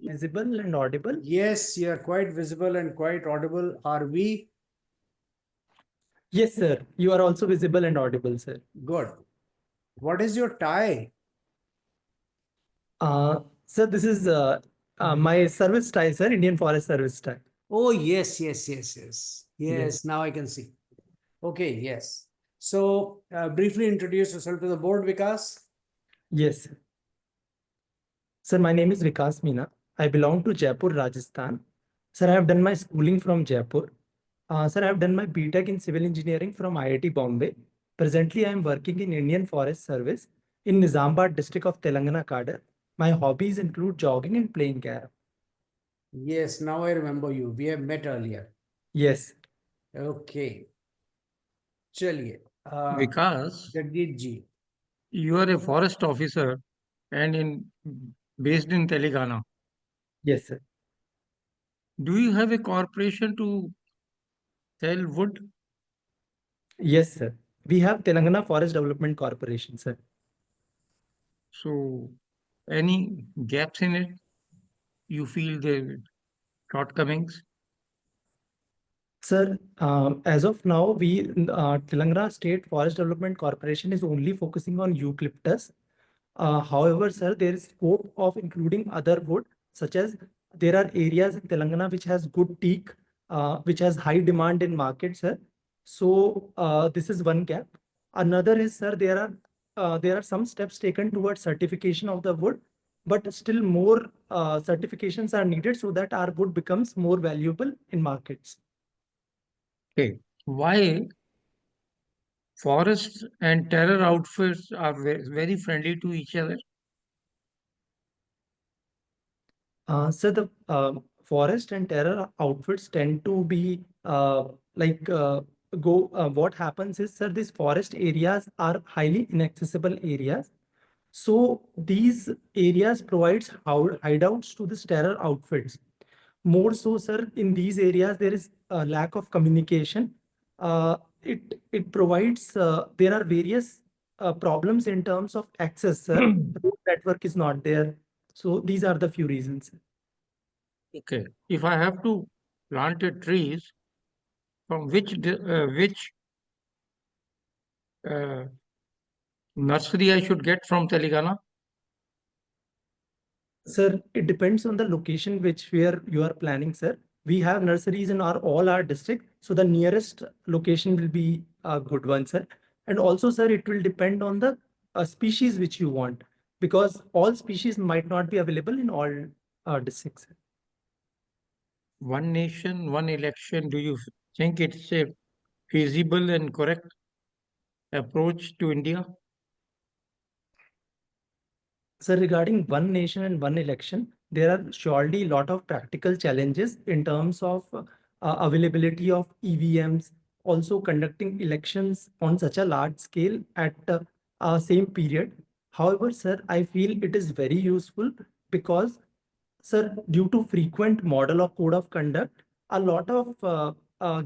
Visible and audible? Yes, you are quite visible and quite audible. Are we? Yes, sir. You are also visible and audible, sir. Good. What is your tie? Sir, this is my service tie, sir, Indian Forest Service tie. Oh, yes, yes, yes, yes. Yes, now I can see. Okay, yes. So, briefly introduce yourself to the board, Vikas. Yes, sir. Sir, my name is Vikas Meena. I belong to Jaipur, Rajasthan. Sir, I have done my schooling from Jaipur. Sir, I have done my BTech in Civil Engineering from IIT Bombay. Presently, I am working in Indian Forest Service in Nizamabad district of Telangana cadre. My hobbies include jogging and playing carrom. Yes, now I remember you. We have met earlier. Yes. Okay. Chaliye. Vikas, Jagdeep ji. you are a forest officer and based in Telangana. Yes, sir. Do you have a corporation to sell wood? Yes, sir. We have Telangana Forest Development Corporation, sir. So, any gaps in it? You feel the shortcomings? Sir, as of now, Telangana State Forest Development Corporation is only focusing on eucalyptus. However, sir, there is scope of including other wood, such as there are areas in Telangana which has good teak, which has high demand in market, sir. So this is one gap. Another is, sir, there are some steps taken towards certification of the wood, but still more certifications are needed so that our wood becomes more valuable in markets. Okay. Why forests and terror outfits are very friendly to each other? So the forest and terror outfits tend to be like what happens is, sir, these forest areas are highly inaccessible areas. So these areas provides hideouts to the terror outfits. More so, sir, in these areas, there is a lack of communication. It provides, there are various problems in terms of access, sir. Road network is not there. So these are the few reasons. Okay. If I have to plant a trees, from which uh, nursery I should get from Telangana? Sir, it depends on the location where you are planning, sir. We have nurseries in all our district, so the nearest location will be a good one, sir. And also, sir, it will depend on the species which you want, because all species might not be available in all districts. One nation, one election. Do you think it's a feasible and correct approach to India? So regarding one nation and one election, there are surely a lot of practical challenges in terms of availability of EVMs, also conducting elections on such a large scale at same period. However, sir, I feel it is very useful because, sir, due to frequent model of code of conduct, a lot of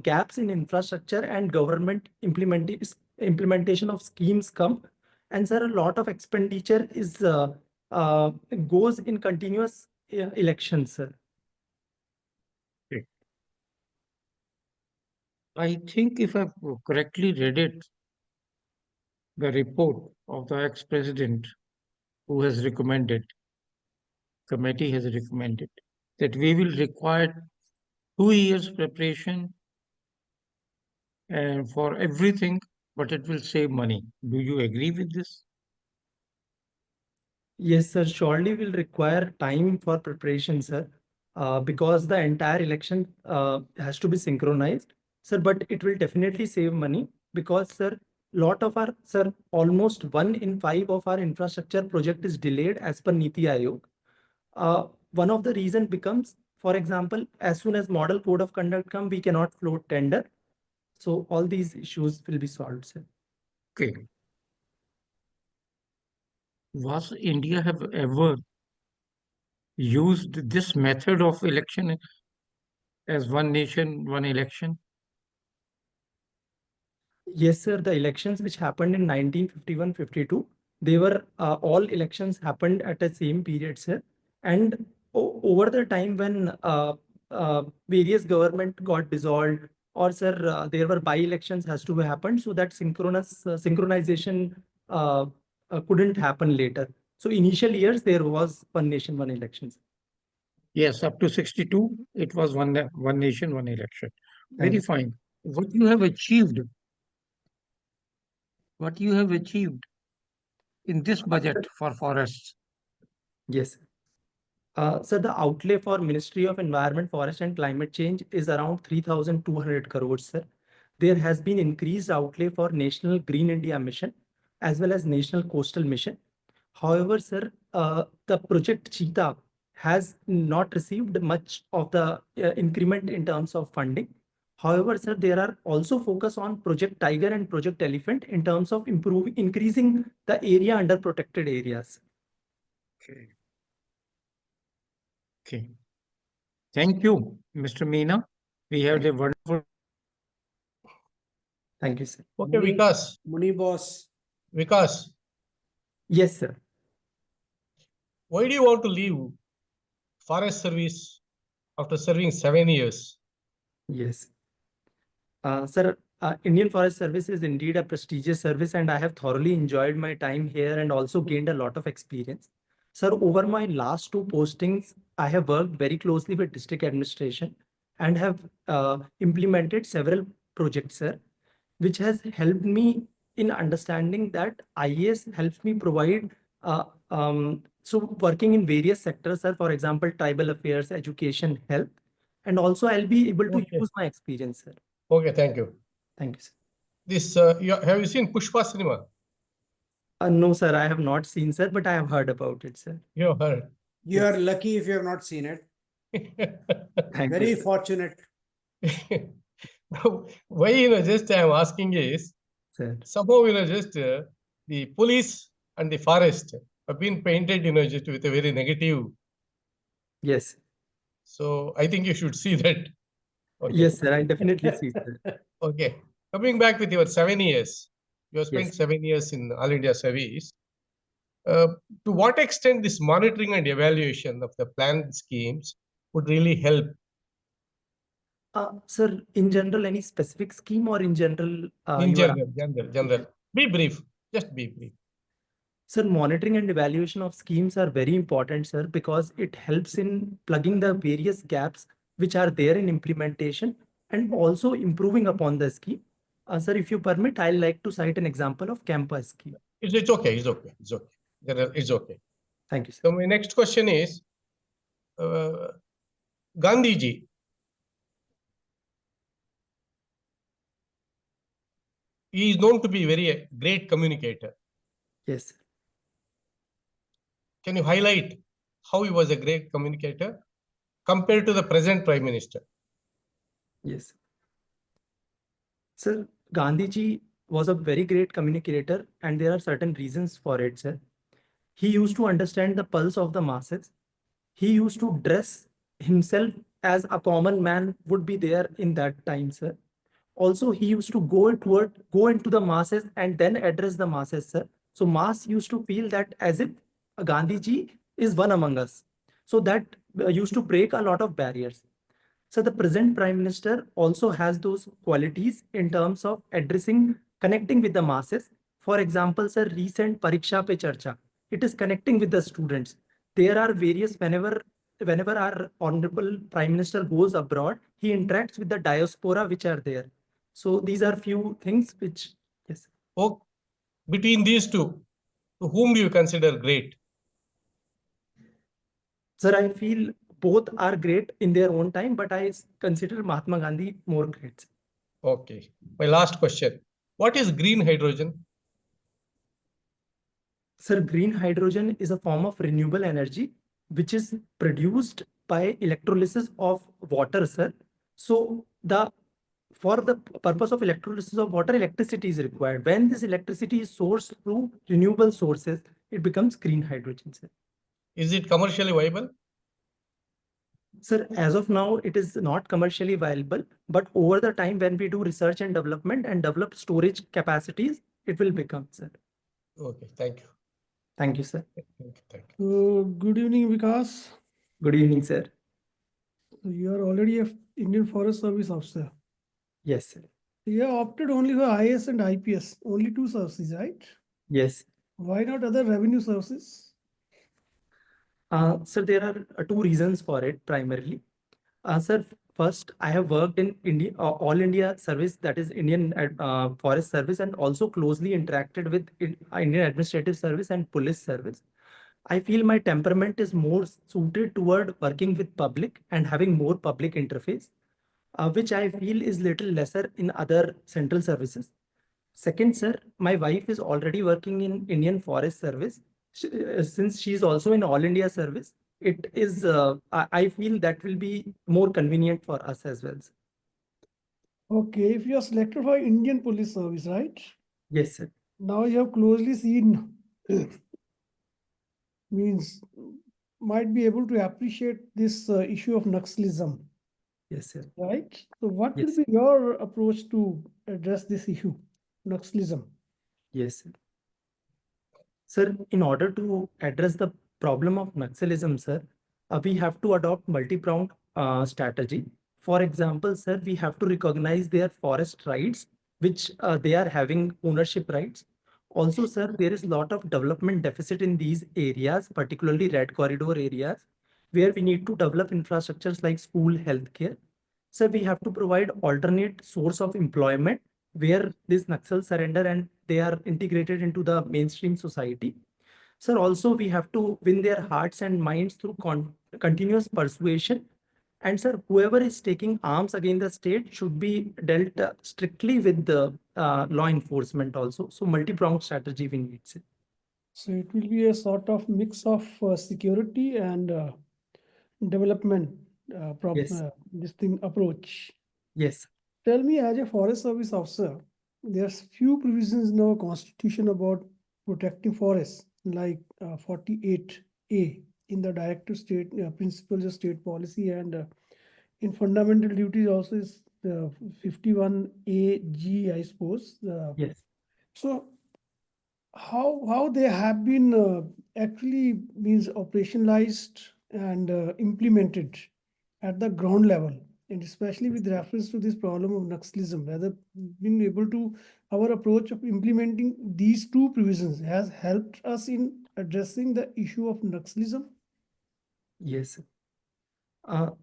gaps in infrastructure and government implementation of schemes come. And sir, a lot of expenditure is uh, goes in continuous elections, sir. Okay. I think if I've correctly read it, the report of the ex-president who has recommended, committee has recommended that we will require 2 years preparation and for everything, but it will save money. Do you agree with this? Yes, sir. Surely will require time for preparation, sir, because the entire election has to be synchronized, sir. But it will definitely save money because, sir, almost 1 in 5 of our infrastructure project is delayed as per Niti Aayog. One of the reason becomes, for example, as soon as model code of conduct come, we cannot float tender. So all these issues will be solved, sir. Okay. Was India have ever used this method of election as one nation, one election? Yes, sir. The elections which happened in 1951-52, they were all elections happened at the same period, sir. And over the time when various government got dissolved, or sir, there were by-elections has to happen, so that synchronization couldn't happen later. So initial years there was one nation, one elections. Yes, up to 62, it was one nation, one election. Thank Very you. fine. What you have achieved, what you have achieved in this budget for forests. Yes. So the outlay for Ministry of Environment, Forest and Climate Change is around 3,200 crores, sir. There has been increased outlay for National Green India Mission as well as National Coastal Mission. However, sir, the project Cheetah has not received much of the increment in terms of funding. However, sir, there are also focus on Project Tiger and Project Elephant in terms of increasing the area under protected areas. Okay. Okay. Thank you, Mr. Meena. We had a wonderful. Thank you, sir. Okay, Muni- Vikas. Muni boss. Vikas, Yes, sir. why do you want to leave forest service after serving 7 years? Yes. Sir, Indian Forest Service is indeed a prestigious service, and I have thoroughly enjoyed my time here and also gained a lot of experience. Sir, over my last two postings, I have worked very closely with district administration and have implemented several projects, sir, which has helped me in understanding that IAS helps me provide so working in various sectors, sir, for example, tribal affairs, education, health, and also I'll be able to Okay. use my experience, sir. Okay, thank you. Thank you, sir. This have you seen Pushpa cinema? No, sir, I have not seen, sir, but I have heard about it, sir. You have heard. You Yes. are lucky if you have not seen it. Thank Very you, sir. fortunate. Now, why just I am asking is Sir. somehow just the police and the forest have been painted just with a very negative. Yes. So I think you should see that. Okay. Yes, sir, I definitely see, sir. Okay. Coming back with your 7 years, you have spent Yes. 7 years in All India service. To what extent this monitoring and evaluation of the planned schemes would really help? Sir, in general, any specific scheme or in general? In you are general. Be brief. Just be brief. Sir, monitoring and evaluation of schemes are very important, sir, because it helps in plugging the various gaps which are there in implementation and also improving upon the scheme. Sir, if you permit, I'd like to cite an example of campus scheme. It's okay. It's okay. It's okay. It's okay. Thank you, sir. So my next question is, Gandhiji, he is known to be very great communicator. Yes, sir. Can you highlight how he was a great communicator compared to the present Prime Minister? Yes. Sir, Gandhiji was a very great communicator, and there are certain reasons for it, sir. He used to understand the pulse of the masses. He used to dress himself as a common man would be there in that time, sir. Also, he used to go into the masses and then address the masses, sir. So mass used to feel that as if Gandhiji is one among us. So that used to break a lot of barriers. So the present Prime Minister also has those qualities in terms of connecting with the masses. For example, sir, recent Pariksha Pe Charcha, it is connecting with the students. There are various, whenever our Honorable Prime Minister goes abroad, he interacts with the diaspora which are there. So these are few things which, yes. Oh, between these two, to whom do you consider great? Sir, I feel both are great in their own time, but I consider Mahatma Gandhi more great. Okay. My last question. What is green hydrogen? Sir, green hydrogen is a form of renewable energy which is produced by electrolysis of water, sir. So for the purpose of electrolysis of water, electricity is required. When this electricity is sourced through renewable sources, it becomes green hydrogen, sir. Is it commercially viable? Sir, as of now, it is not commercially viable, but over the time when we do research and development and develop storage capacities, it will become, sir. Okay, thank you. Thank you, sir. Thank you. Good evening, Vikas. Good evening, sir. So you are already a Indian Forest Service officer. Yes, sir. You have opted only for IAS and IPS, only two services, right? Yes. Why not other revenue services? Sir, there are two reasons for it primarily. Sir, first, I have worked in India, All India Service, that is Indian Forest Service, and also closely interacted with Indian Administrative Service and Police Service. I feel my temperament is more suited toward working with public and having more public interface, which I feel is little lesser in other central services. Second, sir, my wife is already working in Indian Forest Service. Since she is also in All India Service, it is, I feel that will be more convenient for us as well, sir. Okay, if you are selected for Indian Police Service, right? Yes, sir. Now you have closely seen, means might be able to appreciate this issue of Naxalism, Yes, sir. right? So what will Yes. be your approach to address this issue, Naxalism? Yes, sir. Sir, in order to address the problem of Naxalism, sir, we have to adopt multi-pronged strategy. For example, sir, we have to recognize their forest rights, which they are having ownership rights. Also, sir, there is a lot of development deficit in these areas, particularly red corridor areas, where we need to develop infrastructures like school, healthcare. Sir, we have to provide alternate source of employment where these Naxals surrender and they are integrated into the mainstream society. Sir, also we have to win their hearts and minds through continuous persuasion. And sir, whoever is taking arms against the state should be dealt strictly with the law enforcement also. So multi-pronged strategy we need, sir. So it will be a sort of mix of security and development Yes. this thing approach. Yes. Tell me, as a Forest Service officer, there's few provisions in our constitution about protecting forests, like 48A in the directive state principles of state policy, and in fundamental duties also is 51AG, I suppose. Yes. So how they have been actually means operationalized and implemented at the ground level, and especially with reference to this problem of Naxalism, whether being able to our approach of implementing these two provisions has helped us in addressing the issue of Naxalism. Yes.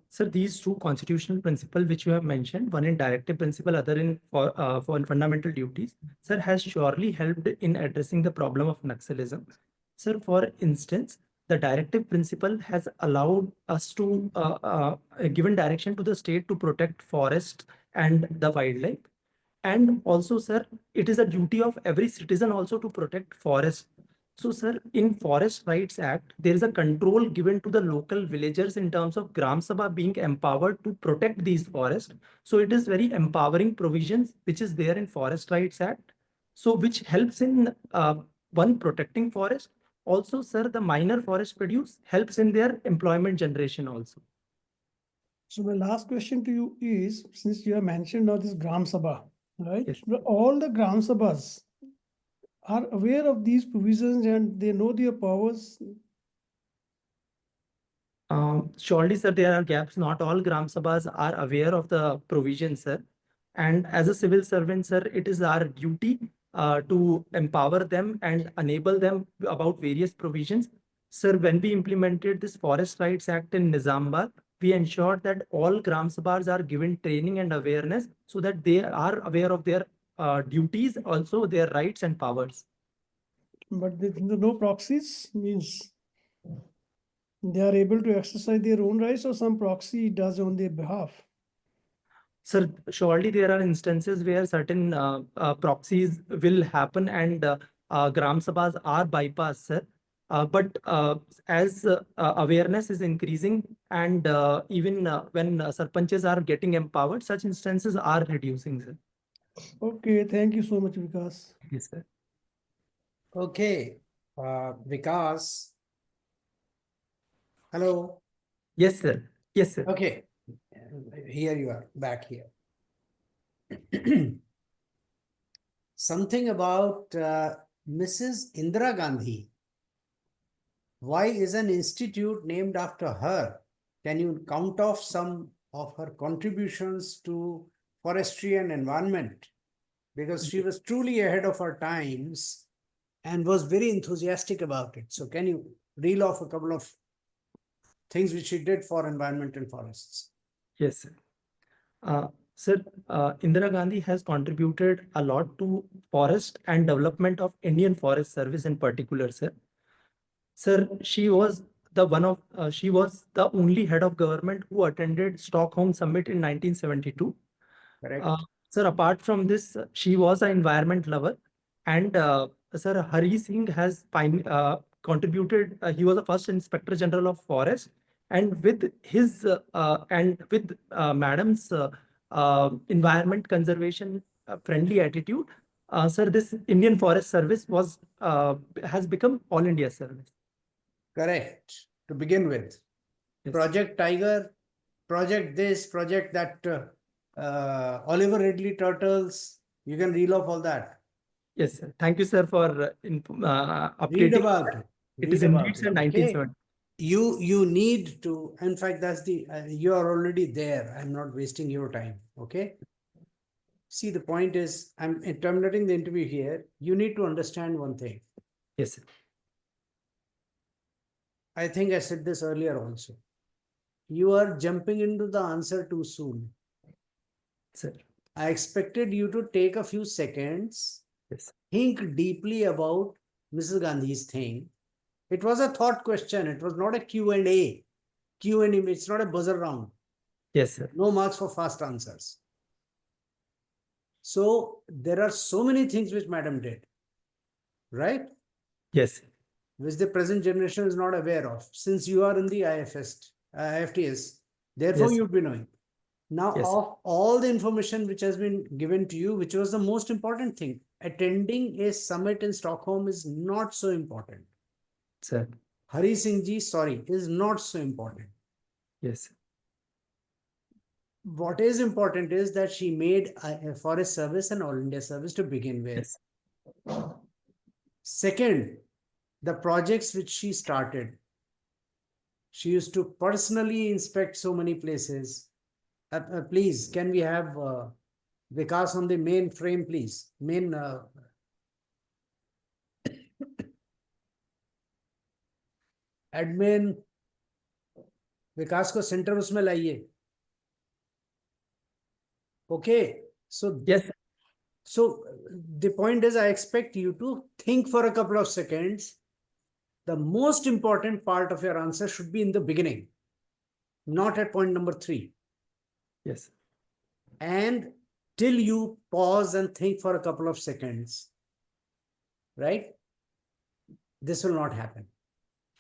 Sir, these two constitutional principles which you have mentioned, one in directive principle, other in for fundamental duties, sir, has surely helped in addressing the problem of Naxalism. Sir, for instance, the directive principle has allowed us to given direction to the state to protect forests and the wildlife. And also, sir, it is a duty of every citizen also to protect forests. So, sir, in Forest Rights Act, there is a control given to the local villagers in terms of Gram Sabha being empowered to protect these forests. So, it is very empowering provisions which is there in Forest Rights Act. So, which helps in one, protecting forest. Also, sir, the minor forest produce helps in their employment generation also. So my last question to you is, since you have mentioned now this Gram Sabha, right? Yes. All the Gram Sabhas are aware of these provisions and they know their powers. Surely, sir, there are gaps. Not all Gram Sabhas are aware of the provisions, sir. And as a civil servant, sir, it is our duty to empower them and enable them about various provisions. Sir, when we implemented this Forest Rights Act in Nizamabad, we ensured that all Gram Sabhas are given training and awareness so that they are aware of their duties, also their rights and powers. But there's no proxies, means they are able to exercise their own rights, or some proxy does on their behalf. Sir, surely there are instances where certain proxies will happen and Gram Sabhas are bypassed, sir. But as awareness is increasing and even when sarpanches are getting empowered, such instances are reducing, sir. Okay, thank you so much, Vikas. Yes, sir. Okay, Vikas. Hello. Yes, sir. Yes, sir. Okay, here you are, back here. Something about Mrs. Indira Gandhi. Why is an institute named after her? can you count off some of her contributions to forestry and environment? Because she was truly ahead of her times and was very enthusiastic about it. So can you reel off a couple of things which she did for environment and forests? Yes, sir. Sir, Indira Gandhi has contributed a lot to forest and development of Indian Forest Service in particular, sir. Sir, she was the only head of government who attended Stockholm Summit in 1972. Correct. Sir, apart from this, she was an environment lover, and Sir Hari Singh has contributed. He was the first Inspector General of Forest, and with his and with Madam's environment conservation friendly attitude, sir, this Indian Forest Service has become All India Service. Correct. To begin with, Yes. Project Tiger, project this, project that, Oliver Ridley turtles, you can reel off all that. Yes, sir. Thank you, sir, for Read updating. about it. It Read is about indeed, sir, it, 1970. You need to, in fact, that's the, you are already there. I'm not wasting your time. Okay. See, the point is, I'm terminating the interview here. You need to understand one thing. Yes, sir. I think I said this earlier also. You are jumping into the answer too soon. Sir. I expected you to take a few seconds, Yes. think deeply about Mrs. Gandhi's thing. It was a thought question. It was not a Q&A. Q&A, it's not a buzzer round. Yes, sir. No marks for fast answers. So there are so many things which Madam did, right? Yes. Which the present generation is not aware of. Since you are in the IFTS, therefore Yes. you'd be knowing. Now, Yes. of all the information which has been given to you, which was the most important thing, attending a summit in Stockholm is not so important. Sir. Hari Singh ji, sorry, is not so important. Yes. What is important is that she made a forest service and All India service to begin with. Yes. Second, the projects which she started. She used to personally inspect so many places. Please, can we have Vikas on the main frame, please? Main. Admin. Vikas ko center usme laiye. Okay. So, Yes. So the point is, I expect you to think for a couple of seconds. The most important part of your answer should be in the beginning, not at point number 3. Yes. And till you pause and think for a couple of seconds, right? This will not happen.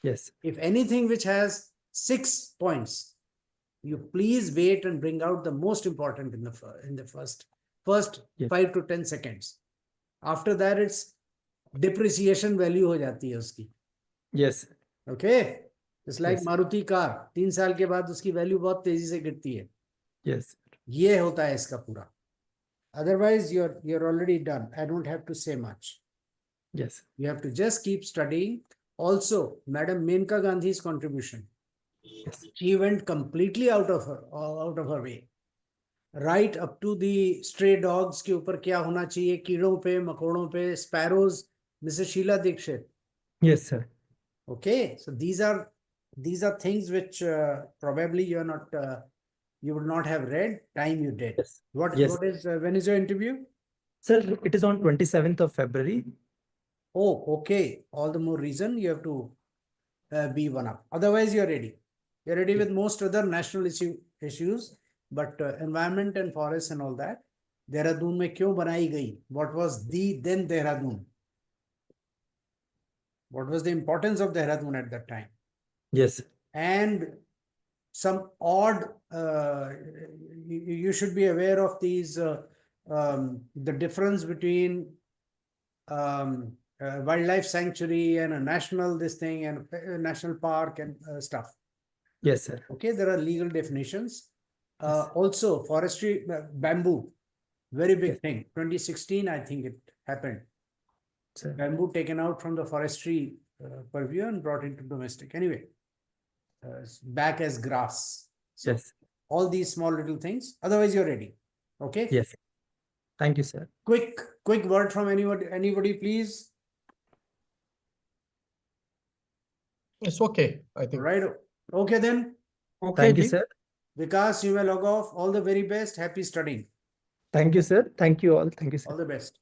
Yes. If anything which has 6 points, you please wait and bring out the most important in the first Yes. 5 to 10 seconds. After that, it's depreciation value हो जाती है उसकी. Yes. Okay? It's like Yes. Maruti car. 3 साल के बाद उसकी value बहुत तेजी से गिरती है. Yes. ये होता है इसका पूरा. Otherwise, you're already done. I don't have to say much. Yes. You have to just keep studying. Also, Madam Menka Gandhi's contribution. Yes. She went completely out of her way. Right up to the stray dogs के ऊपर क्या होना चाहिए, कीड़ों पे, मकोड़ों पे, sparrows, Mrs. Sheila Dikshit. Yes, sir. Okay, so these are things which probably you would not have read. Time you did. Yes. What Yes. when is your interview? Sir, it is on 27th of February. Oh, okay. All the more reason you have to be one up. Otherwise, you're ready. You're ready with most other national issues, but environment and forests and all that. Dehradun mein kyun banai gayi? What was the then Dehradun? What was the importance of Dehradun at that time? Yes. And some odd, you should be aware of these, the difference between wildlife sanctuary and a national this thing and a national park and stuff. Yes, sir. Okay, there are legal definitions. Yes. Also, forestry, bamboo, very big Yes. thing. 2016, I think it happened. Sir. Bamboo taken out from the forestry purview and brought into domestic. Anyway, back as grass. So Yes. all these small little things. Otherwise, you're ready. Okay. Yes. Thank you, sir. Quick word from anybody, please. It's okay, I think. Right. Okay then. Okay, Thank you, Ji. sir. Vikas, you may log off. All the very best. Happy studying. Thank you, sir. Thank you all. Thank you, sir. All the best.